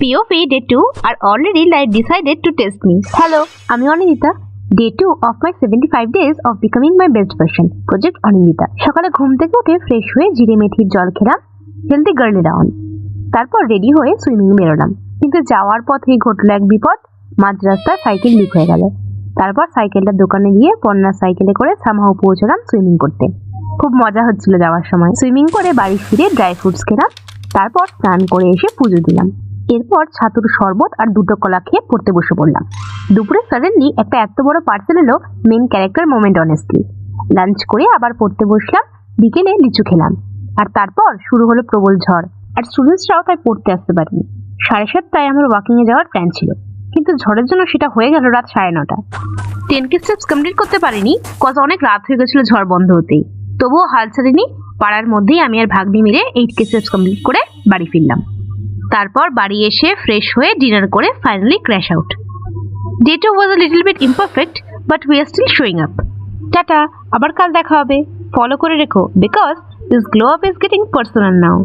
POV Day 2 are already decided to test me. Hello, আমি Anindita. Day 2 of my 75 days of becoming my best version. Project Anindita. সকালে ঘুম থেকে উঠে fresh হয়ে জিরে মেথির জল খেলাম, হেলদি গার্লি রাউন্ড। তারপর রেডি হয়ে সুইমিং বেরোলাম। কিন্তু যাওয়ার পথেই ঘটলো এক বিপদ, মাঝ রাস্তায় সাইকেল লিক হয়ে গেল। তারপর সাইকেলটা দোকানে গিয়ে পণ্যার সাইকেলে করে সামহাও পৌঁছলাম সুইমিং করতে। খুব মজা হচ্ছিল যাওয়ার সময়। সুইমিং করে বাড়ি ফিরে ড্রাই ফ্রুটস খেলাম, তারপর স্নান করে এসে পুজো দিলাম। এরপর ছাতুর শরবত আর দুটো কলা খেয়ে পড়তে বসে পড়লাম। দুপুরে সাডেনলি একটা এত বড় পার্সেল এলো, main character moment honestly. Lunch করে আবার পড়তে বসলাম, বিকেলে লিচু খেলাম। আর তারপর শুরু হলো প্রবল ঝড়, আর স্টুডেন্টসরাও তাই পড়তে আসতে পারেনি। 7:30 আমার ওয়াকিং এ যাওয়ার প্ল্যান ছিল, কিন্তু ঝড়ের জন্য সেটা হয়ে গেল রাত 9:30। 10K স্টেপস কমপ্লিট করতে পারিনি, কজ অনেক রাত হয়ে গেছিল ঝড় বন্ধ হতেই। তবুও হাল ছাড়িনি, পাড়ার মধ্যেই আমি আর ভাগ্নি মিলে 8K স্টেপস কমপ্লিট করে বাড়ি ফিরলাম। তারপর বাড়ি এসে ফ্রেশ হয়ে ডিনার করে finally crash out. Day 2 was a little bit imperfect, but we are still showing up. Tata, আবার কাল দেখা হবে। ফলো করে রেখো, because this glow up is getting personal now.